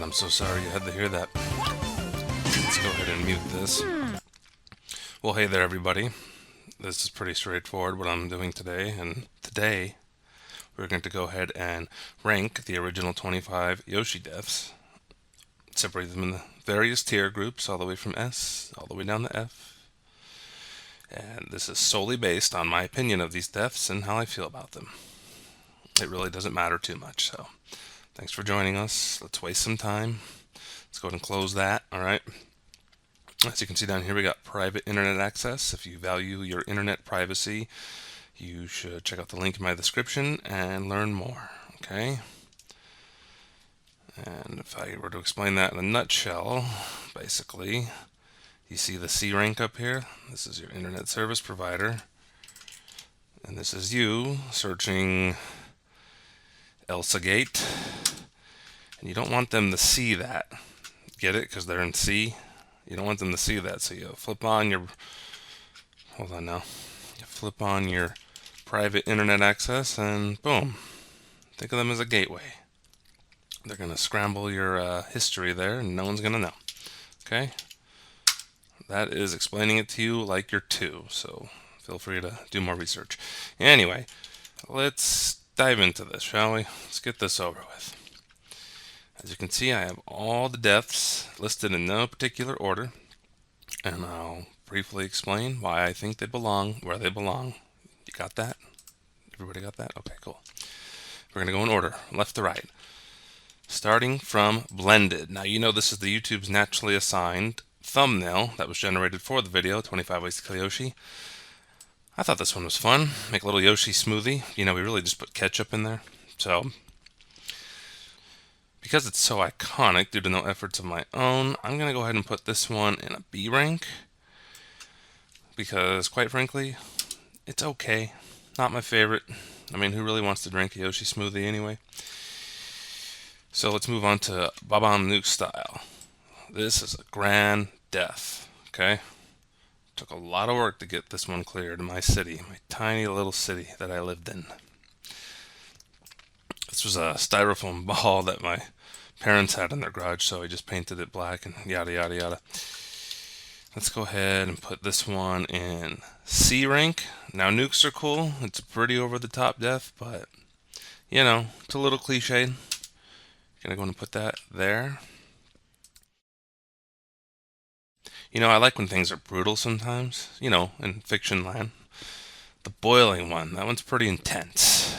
I'm so sorry you had to hear that. Let's go ahead and mute this. Well, hey there, everybody. This is pretty straightforward what I'm doing today, and today we're going to go ahead and rank the original 25 Yoshi deaths, separate them into various tier groups, all the way from S all the way down to F. And this is solely based on my opinion of these deaths and how I feel about them. It really doesn't matter too much, so thanks for joining us. Let's waste some time. Let's go ahead and close that, alright? As you can see down here, we got private internet access. If you value your internet privacy, you should check out the link in my description and learn more, okay? And if I were to explain that in a nutshell, basically, you see the C rank up here? This is your internet service provider. And this is you searching ElsaGate. And you don't want them to see that. Get it? Because they're in C. You don't want them to see that. So you flip on your... Hold on now. You flip on your private internet access and boom. Think of them as a gateway. They're going to scramble your history there and no one's going to know. Okay? That is explaining it to you like you're two. So feel free to do more research. Anyway, let's dive into this, shall we? Let's get this over with. As you can see, I have all the deaths listed in no particular order, and I'll briefly explain why I think they belong where they belong. You got that? Everybody got that? Okay, cool. We're going to go in order, left to right. Starting from blended. Now, you know this is the YouTube's naturally assigned thumbnail that was generated for the video, 25 Ways to Kill Yoshi. I thought this one was fun. Make a little Yoshi smoothie. You know, we really just put ketchup in there. So, because it's so iconic due to no efforts of my own, I'm going to go ahead and put this one in a B rank. Because, quite frankly, it's okay. Not my favorite. I mean, who really wants to drink a Yoshi smoothie anyway? So let's move on to Babam Nuke style. This is a grand death, okay? Took a lot of work to get this one cleared in my city, my tiny little city that I lived in. This was a styrofoam ball that my parents had in their garage, so I just painted it black and yada yada yada. Let's go ahead and put this one in C rank. Now nukes are cool. It's a pretty over the top death, but you know, it's a little cliched. Gonna go and put that there. You know, I like when things are brutal sometimes, you know, in fiction land. The boiling one, that one's pretty intense.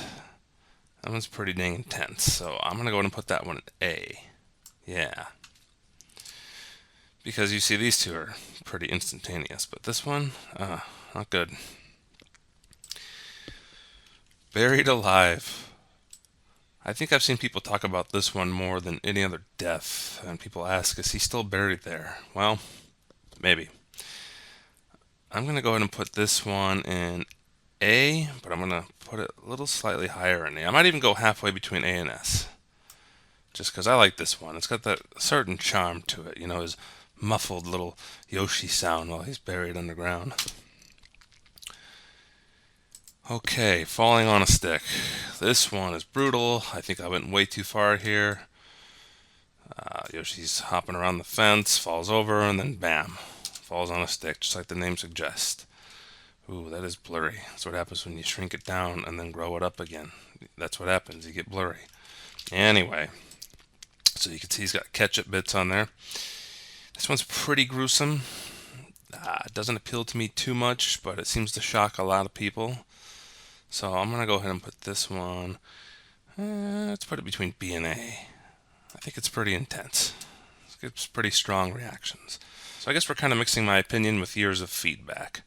That one's pretty dang intense, so I'm gonna go ahead and put that one in A. Yeah. Because you see, these two are pretty instantaneous, but this one, not good. Buried alive. I think I've seen people talk about this one more than any other death, and people ask, is he still buried there? Well, maybe. I'm going to go ahead and put this one in A, but I'm going to put it a little slightly higher in A. I might even go halfway between A and S. Just because I like this one. It's got that certain charm to it, you know, his muffled little Yoshi sound while he's buried underground. Okay, falling on a stick. This one is brutal. I think I went way too far here. Yoshi's hopping around the fence, falls over, and then bam, falls on a stick, just like the name suggests. Ooh, that is blurry. That's what happens when you shrink it down and then grow it up again. That's what happens, you get blurry. Anyway, so you can see he's got ketchup bits on there. This one's pretty gruesome. It doesn't appeal to me too much, but it seems to shock a lot of people. So I'm going to go ahead and put this one, let's put it between B and A. I think it's pretty intense. It's pretty strong reactions. So I guess we're kind of mixing my opinion with years of feedback.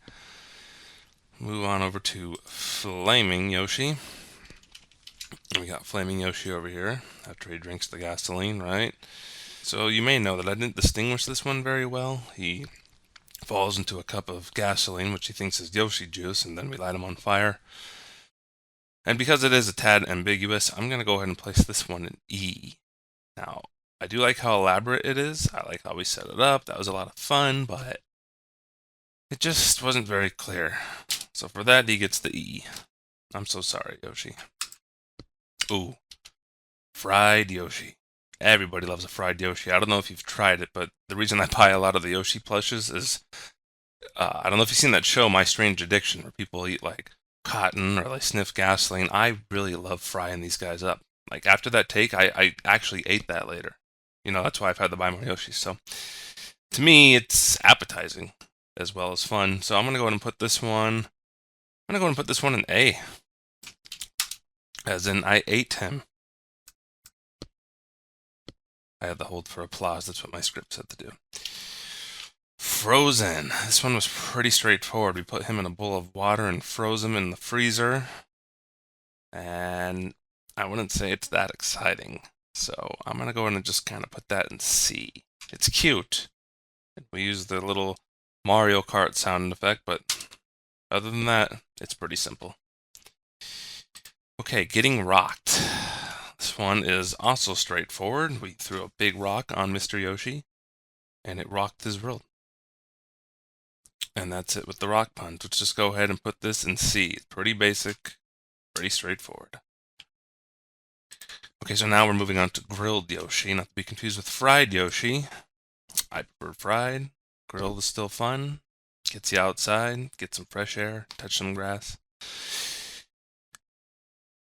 Move on over to Flaming Yoshi. We got Flaming Yoshi over here after he drinks the gasoline, right? So you may know that I didn't distinguish this one very well. He falls into a cup of gasoline, which he thinks is Yoshi juice, and then we light him on fire. And because it is a tad ambiguous, I'm going to go ahead and place this one in E. Now, I do like how elaborate it is. I like how we set it up. That was a lot of fun, but it just wasn't very clear. So for that, he gets the E. I'm so sorry, Yoshi. Ooh. Fried Yoshi. everybody loves a fried Yoshi. I don't know if you've tried it, but the reason I buy a lot of the Yoshi plushes is I don't know if you've seen that show, My Strange Addiction, where people eat like cotton or they sniff gasoline. I really love frying these guys up. Like after that take, I actually ate that later. You know, that's why I've had to buy more Yoshis. So to me, it's appetizing as well as fun. So I'm gonna go ahead and put this one. I'm gonna go ahead and put this one in A, as in I ate him. I had to hold for applause. That's what my script said to do. Frozen. This one was pretty straightforward. We put him in a bowl of water and froze him in the freezer. And I wouldn't say it's that exciting. So I'm going to go in and just kind of put that in C. It's cute. We use the little Mario Kart sound effect, but other than that, it's pretty simple. Okay, getting rocked. This one is also straightforward. We threw a big rock on Mr. Yoshi, and it rocked his world. And that's it with the rock puns. Let's just go ahead and put this in C. Pretty basic, pretty straightforward. Okay, so now we're moving on to grilled Yoshi, not to be confused with fried Yoshi. I prefer fried. Grilled is still fun. Gets you outside, get some fresh air, touch some grass.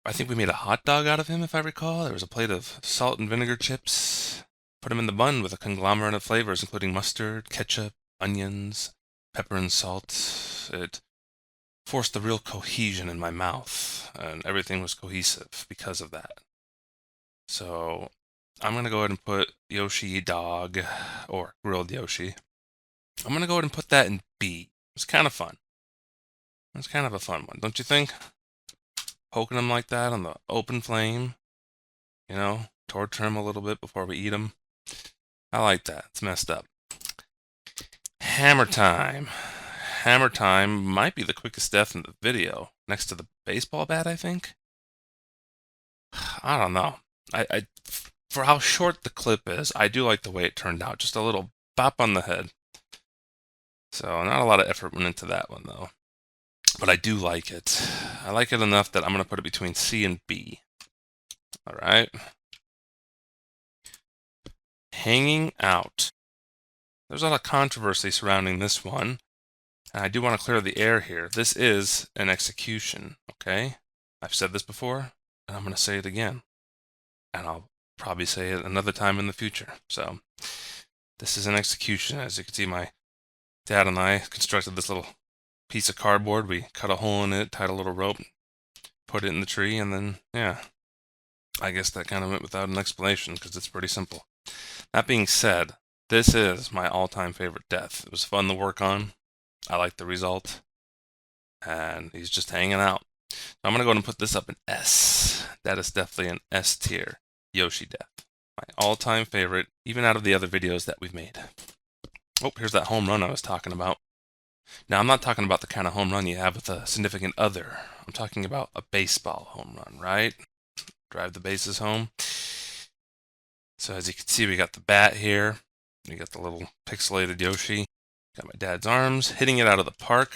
I think we made a hot dog out of him, if I recall. There was a plate of salt and vinegar chips. Put him in the bun with a conglomerate of flavors, including mustard, ketchup, onions, pepper and salt. It forced a real cohesion in my mouth, and everything was cohesive because of that. So I'm going to go ahead and put Yoshi dog, or grilled Yoshi. I'm going to go ahead and put that in B. It's kind of fun. It's kind of a fun one, don't you think? Poking him like that on the open flame, you know, torture him a little bit before we eat him. I like that. It's messed up. Hammer time. Hammer time might be the quickest death in the video, next to the baseball bat, I think. I don't know. I for how short the clip is, I do like the way it turned out. Just a little bop on the head. So not a lot of effort went into that one, though. But I do like it. I like it enough that I'm going to put it between C and B. All right. Hanging out. There's a lot of controversy surrounding this one. And I do want to clear the air here. This is an execution, okay? I've said this before, and I'm going to say it again. And I'll probably say it another time in the future. So, this is an execution. As you can see, my dad and I constructed this little piece of cardboard. We cut a hole in it, tied a little rope, put it in the tree, and then, yeah. I guess that kind of went without an explanation because it's pretty simple. That being said, this is my all-time favorite death. It was fun to work on. I like the result. And he's just hanging out. I'm going to go ahead and put this up in S. That is definitely an S tier Yoshi death. My all-time favorite, even out of the other videos that we've made. Oh, here's that home run I was talking about. Now, I'm not talking about the kind of home run you have with a significant other. I'm talking about a baseball home run, right? Drive the bases home. So as you can see, we got the bat here. We got the little pixelated Yoshi. Got my dad's arms, hitting it out of the park.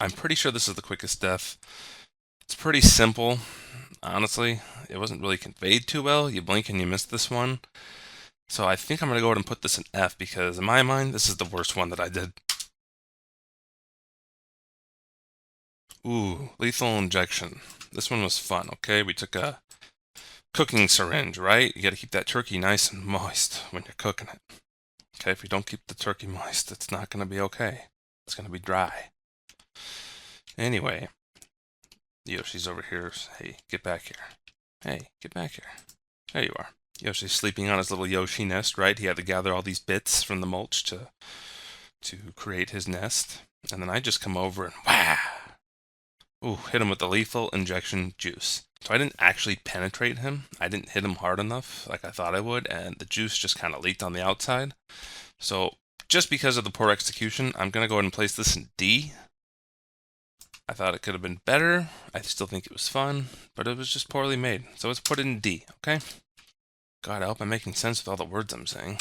I'm pretty sure this is the quickest death. It's pretty simple, honestly. It wasn't really conveyed too well. You blink and you miss this one. So I think I'm going to go ahead and put this in F because in my mind, this is the worst one that I did. Ooh, lethal injection. This one was fun, okay? We took a cooking syringe, right? You got to keep that turkey nice and moist when you're cooking it. Okay, if you don't keep the turkey moist, it's not going to be okay. It's going to be dry. Anyway, Yoshi's over here. Hey, get back here. Hey, get back here. There you are. Yoshi's sleeping on his little Yoshi nest, right? He had to gather all these bits from the mulch to create his nest. And then I just come over and wah! Ooh, hit him with the lethal injection juice. So I didn't actually penetrate him. I didn't hit him hard enough like I thought I would, and the juice just kind of leaked on the outside. So just because of the poor execution, I'm going to go ahead and place this in D. I thought it could have been better. I still think it was fun, but it was just poorly made. So let's put it in D, okay? God, I hope I'm making sense with all the words I'm saying.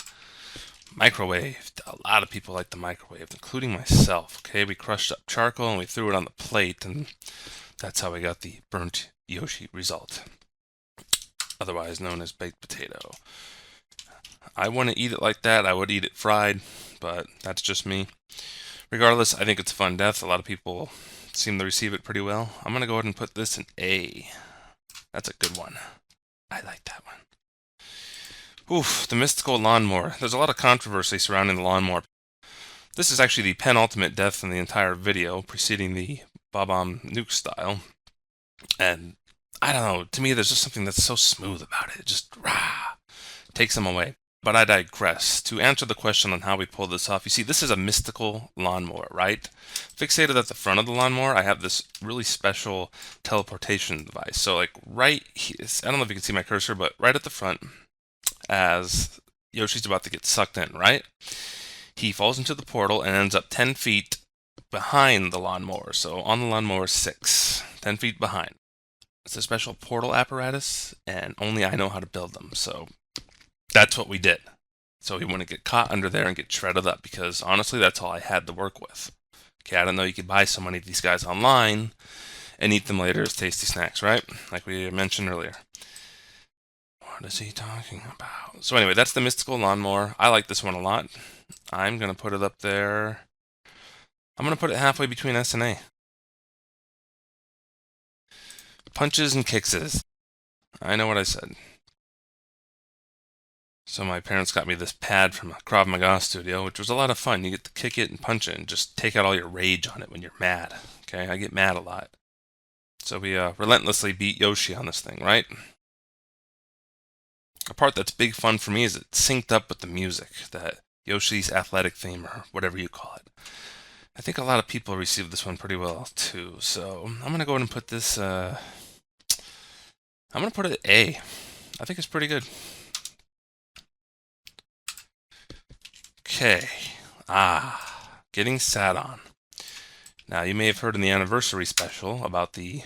Microwaved. A lot of people like the microwave, including myself. Okay, we crushed up charcoal and we threw it on the plate, and that's how we got the burnt Yoshi result. otherwise known as baked potato. I wouldn't eat it like that. I would eat it fried, but that's just me. Regardless, I think it's a fun death. A lot of people seem to receive it pretty well. I'm going to go ahead and put this in A. That's a good one. I like that one. Oof, the mystical lawnmower. There's a lot of controversy surrounding the lawnmower. This is actually the penultimate death in the entire video, preceding the Bob-omb Nuke style. And I don't know, to me there's just something that's so smooth about it. It just takes them away. But I digress. To answer the question on how we pull this off, you see, this is a mystical lawnmower, right? Fixated at the front of the lawnmower, I have this really special teleportation device. So, like, right here, I don't know if you can see my cursor, but right at the front, as Yoshi's about to get sucked in, right? He falls into the portal and ends up 10 feet behind the lawnmower. So, on the lawnmower 6, 10 feet behind. It's a special portal apparatus, and only I know how to build them, so that's what we did. So he wouldn't get caught under there and get shredded up, because honestly, that's all I had to work with. Okay, I don't know, you could buy so many of these guys online and eat them later as tasty snacks, right? Like we mentioned earlier. What is he talking about? So anyway, that's the mystical lawnmower. I like this one a lot. I'm going to put it up there. I'm going to put it halfway between S and A. Punches and kickses. I know what I said. So my parents got me this pad from a Krav Maga studio, which was a lot of fun. You get to kick it and punch it and just take out all your rage on it when you're mad. Okay, I get mad a lot. So we relentlessly beat Yoshi on this thing, right? A part that's big fun for me is it's synced up with the music, that Yoshi's athletic theme, or whatever you call it. I think a lot of people received this one pretty well, too. So I'm going to go ahead and put this, I'm going to put it A. I think it's pretty good. Okay. Getting sat on. Now, you may have heard in the anniversary special about the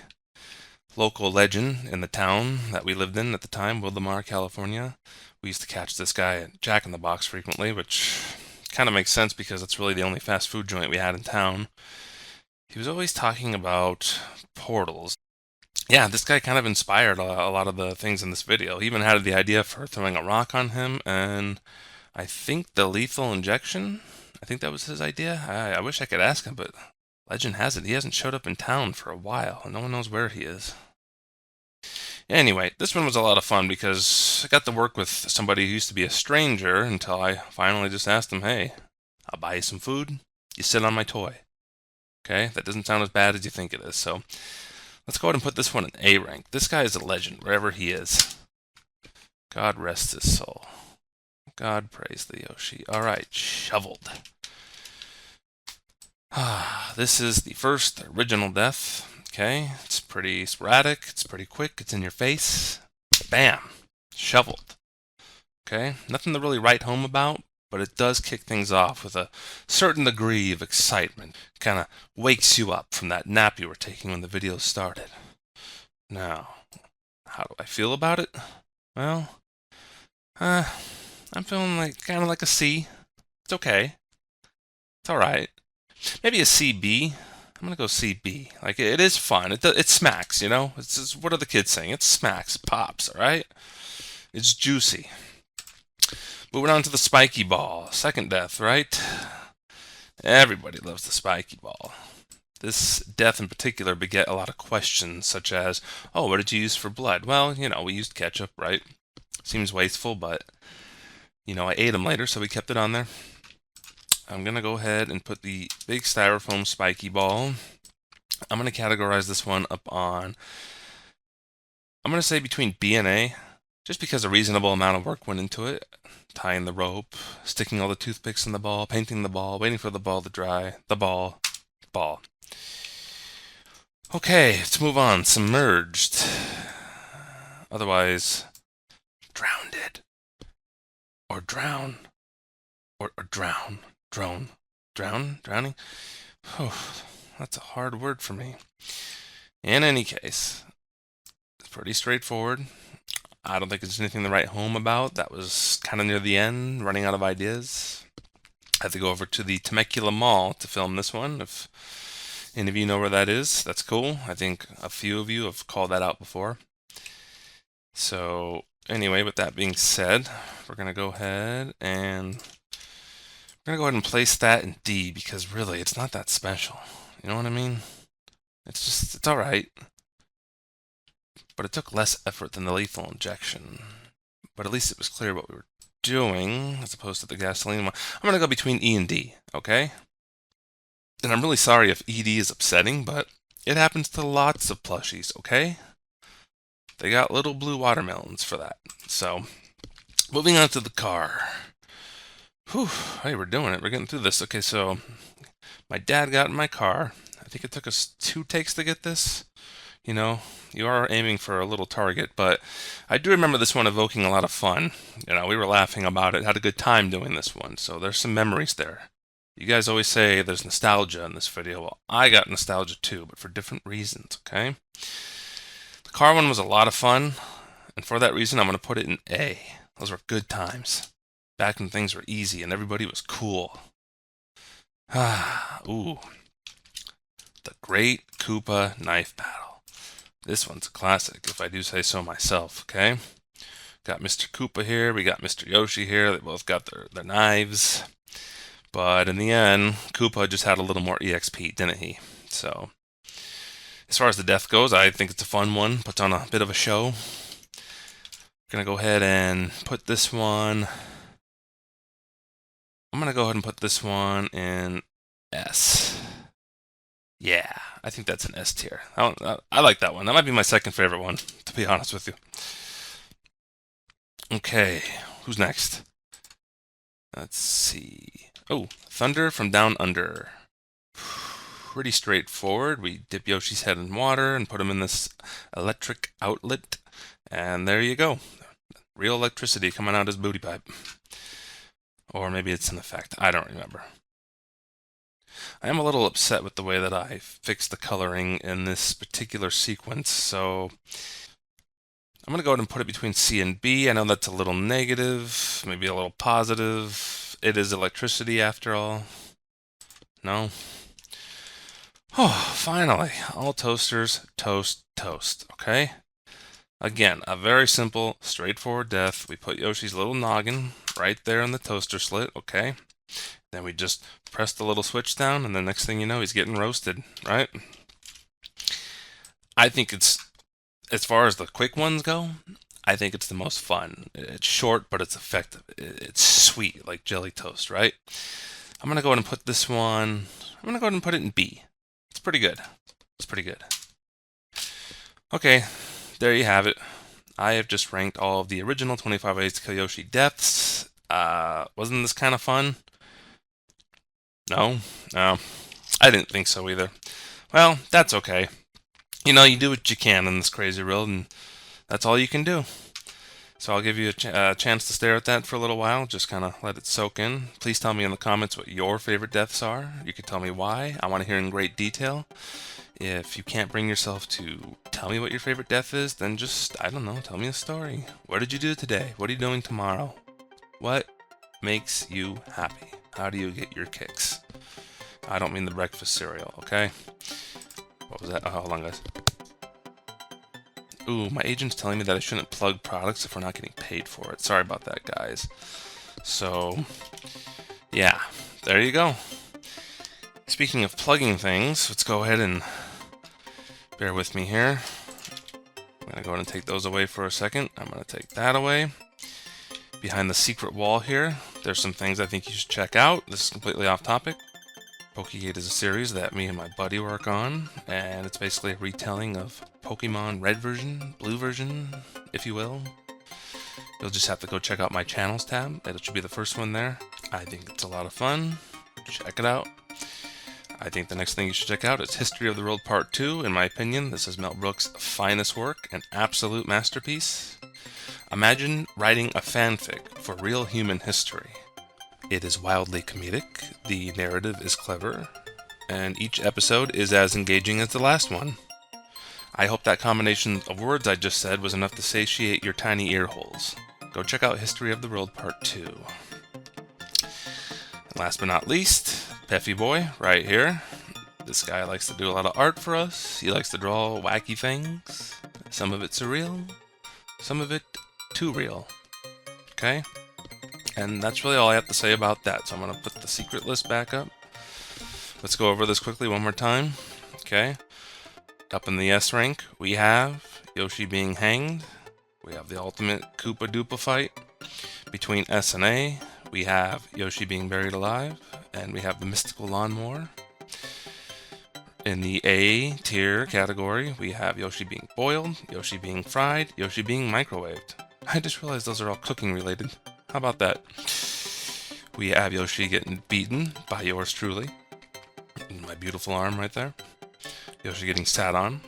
local legend in the town that we lived in at the time, Wildomar, California. We used to catch this guy at Jack in the Box frequently, which kind of makes sense because it's really the only fast food joint we had in town. He was always talking about portals. Yeah, this guy kind of inspired a lot of the things in this video. He even had the idea for throwing a rock on him, and I think the lethal injection, I think that was his idea. I wish I could ask him, but legend has it he hasn't showed up in town for a while, and no one knows where he is. Anyway, this one was a lot of fun because I got to work with somebody who used to be a stranger until I finally just asked him, hey, I'll buy you some food, you sit on my toy. Okay, that doesn't sound as bad as you think it is, so let's go ahead and put this one in A rank. This guy is a legend, wherever he is. God rest his soul. God praise the Yoshi. Alright, shoveled. This is the first original death. Okay, it's pretty sporadic, it's pretty quick, it's in your face. Bam! Shoveled. Okay, nothing to really write home about, but it does kick things off with a certain degree of excitement. Kind of wakes you up from that nap you were taking when the video started. Now, how do I feel about it? Well, I'm feeling like kind of like a C. It's okay. It's alright. Maybe a CB. I'm gonna go CB. Like, it is fun. It smacks, you know? It's what are the kids saying? It smacks. It pops, alright? It's juicy. Moving on to the spiky ball. Second death, right? Everybody loves the spiky ball. This death in particular beget a lot of questions, such as, oh, what did you use for blood? Well, you know, we used ketchup, right? Seems wasteful, but, you know, I ate them later, so we kept it on there. I'm going to go ahead and put the big styrofoam spiky ball. I'm going to categorize this one up on, I'm going to say between B and A, just because a reasonable amount of work went into it. Tying the rope, sticking all the toothpicks in the ball, painting the ball, waiting for the ball to dry, the ball. Okay, let's move on. Submerged. Otherwise, drowned. Or drown. Or drown. Drowning? Oh, that's a hard word for me. In any case, it's pretty straightforward. I don't think there's anything to write home about. That was kind of near the end, running out of ideas. I had to go over to the Temecula Mall to film this one. If any of you know where that is, that's cool. I think a few of you have called that out before. So anyway, with that being said, we're gonna go ahead and place that in D because really it's not that special. You know what I mean? It's all right, but it took less effort than the lethal injection. But at least it was clear what we were doing as opposed to the gasoline one. I'm gonna go between E and D, okay? And I'm really sorry if ED is upsetting, but it happens to lots of plushies, okay? They got little blue watermelons for that. So, moving on to the car. Whew, hey, we're doing it. We're getting through this. Okay, so my dad got in my car. I think it took us 2 takes to get this. You know, you are aiming for a little target, but I do remember this one evoking a lot of fun. You know, we were laughing about it, had a good time doing this one, so there's some memories there. You guys always say there's nostalgia in this video. Well, I got nostalgia too, but for different reasons, okay? The car one was a lot of fun, and for that reason, I'm going to put it in A. Those were good times. Back when things were easy and everybody was cool. Ooh. The Great Koopa Knife Battle. This one's a classic, if I do say so myself, okay? Got Mr. Koopa here, we got Mr. Yoshi here, they both got their knives. But in the end, Koopa just had a little more EXP, didn't he? So, as far as the death goes, I think it's a fun one. Puts on a bit of a show. Gonna go ahead and put this one. I'm gonna go ahead and put this one in S. Yeah, I think that's an S tier. I like that one. That might be my second favorite one, to be honest with you. Okay, who's next? Let's see. Oh, Thunder from Down Under. Pretty straightforward. We dip Yoshi's head in water and put him in this electric outlet. And there you go. Real electricity coming out his booty pipe. Or maybe it's an effect. I don't remember. I am a little upset with the way that I fixed the coloring in this particular sequence, so I'm going to go ahead and put it between C and B. I know that's a little negative, maybe a little positive. It is electricity after all. No? Oh, finally. All toasters, toast, toast. Okay? Again, a very simple, straightforward death. We put Yoshi's little noggin right there in the toaster slit, okay? Then we just press the little switch down, and the next thing you know, he's getting roasted, right? I think it's, as far as the quick ones go, I think it's the most fun. It's short, but it's effective. It's sweet, like jelly toast, right? I'm going to go ahead and put this one, I'm going to go ahead and put it in B. It's pretty good. It's pretty good. Okay, there you have it. I have just ranked all of the original 25 Ways to Kill Yoshi deaths. Wasn't this kind of fun? No? No. I didn't think so either. Well, that's okay. You know, you do what you can in this crazy world, and that's all you can do. So I'll give you a chance to stare at that for a little while, just kind of let it soak in. Please tell me in the comments what your favorite deaths are. You can tell me why. I want to hear in great detail. If you can't bring yourself to tell me what your favorite death is, then just, I don't know, tell me a story. What did you do today? What are you doing tomorrow? What makes you happy? How do you get your kicks? I don't mean the breakfast cereal, okay? What was that? Oh, hold on, guys. Ooh, my agent's telling me that I shouldn't plug products if we're not getting paid for it. Sorry about that, guys. So, yeah, there you go. Speaking of plugging things, let's go ahead and bear with me here. I'm going to go ahead and take those away for a second. I'm going to take that away. Behind the secret wall here, there's some things I think you should check out. This is completely off topic. PokéGate is a series that me and my buddy work on, and it's basically a retelling of Pokemon Red version, Blue version, if you will. You'll just have to go check out my channels tab. It should be the first one there. I think it's a lot of fun. Check it out. I think the next thing you should check out is History of the World Part 2. In my opinion, this is Mel Brooks' finest work, an absolute masterpiece. Imagine writing a fanfic for real human history. It is wildly comedic, the narrative is clever, and each episode is as engaging as the last one. I hope that combination of words I just said was enough to satiate your tiny ear holes. Go check out History of the World Part 2. And last but not least, PephyBoi, right here. This guy likes to do a lot of art for us. He likes to draw wacky things. Some of it's surreal, some of it too real. Okay? And that's really all I have to say about that. So I'm going to put the secret list back up. Let's go over this quickly one more time. Okay? Up in the S rank, we have Yoshi being hanged. We have the ultimate Koopa Doopa fight. Between S and A, we have Yoshi being buried alive. And we have the mystical lawnmower. In the A tier category, we have Yoshi being boiled, Yoshi being fried, Yoshi being microwaved. I just realized those are all cooking related. How about that? We have Yoshi getting beaten by yours truly. My beautiful arm right there. Yoshi getting sat on.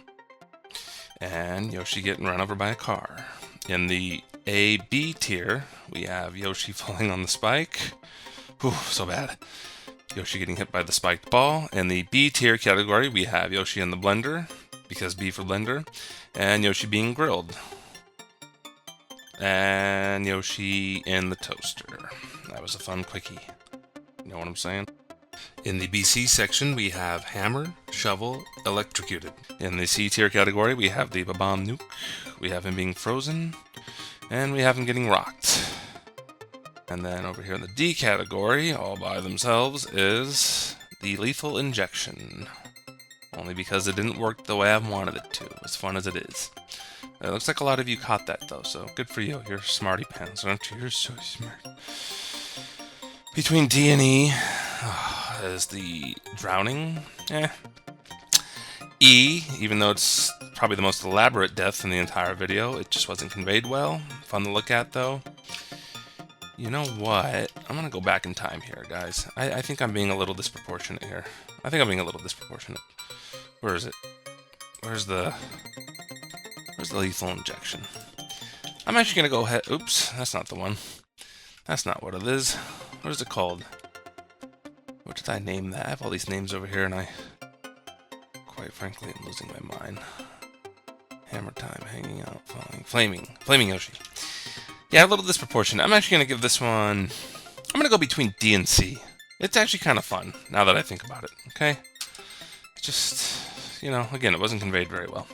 And Yoshi getting run over by a car. In the A-B tier, we have Yoshi falling on the spike. Whew, so bad. Yoshi getting hit by the spiked ball. In the B tier category, we have Yoshi in the blender, because B for blender. And Yoshi being grilled. And Yoshi in the toaster. That was a fun quickie. You know what I'm saying? In the BC section, we have hammer, shovel, electrocuted. In the C tier category, we have the Babam Nuke, we have him being frozen, and we have him getting rocked. And then over here in the D category, all by themselves, is the lethal injection. Only because it didn't work the way I wanted it to, as fun as it is. It looks like a lot of you caught that though, so good for you. You're smarty pants, aren't you? You're so smart. Between D and E is the drowning. E, even though it's probably the most elaborate death in the entire video, it just wasn't conveyed well. Fun to look at though. You know what? I'm gonna go back in time here, guys. I think I'm being a little disproportionate here. I think I'm being a little disproportionate. Where is it? Where's the lethal injection? I'm actually gonna go ahead. Oops, that's not the one. That's not what it is. What is it called? What did I name that? I have all these names over here, and I, quite frankly, am losing my mind. Hammer time, hanging out, falling, flaming Yoshi. Yeah, a little disproportionate. I'm actually gonna give this one. I'm gonna go between D and C. It's actually kind of fun now that I think about it. Okay, it's just, you know, again, it wasn't conveyed very well.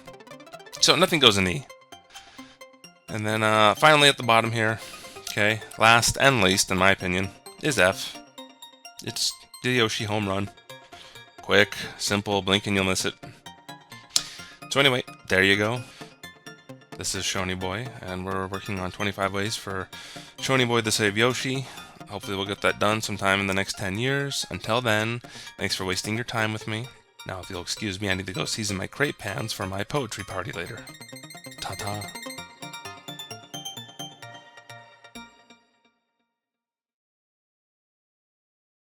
So nothing goes in E. And then finally at the bottom here, okay, last and least in my opinion, is F. It's the Yoshi home run. Quick, simple, blink and you'll miss it. So anyway, there you go. This is Shonie Boy, and we're working on 25 ways for Shonie Boy to save Yoshi. Hopefully we'll get that done sometime in the next 10 years. Until then, thanks for wasting your time with me. Now if you'll excuse me, I need to go season my crepe pans for my poetry party later. Ta-ta.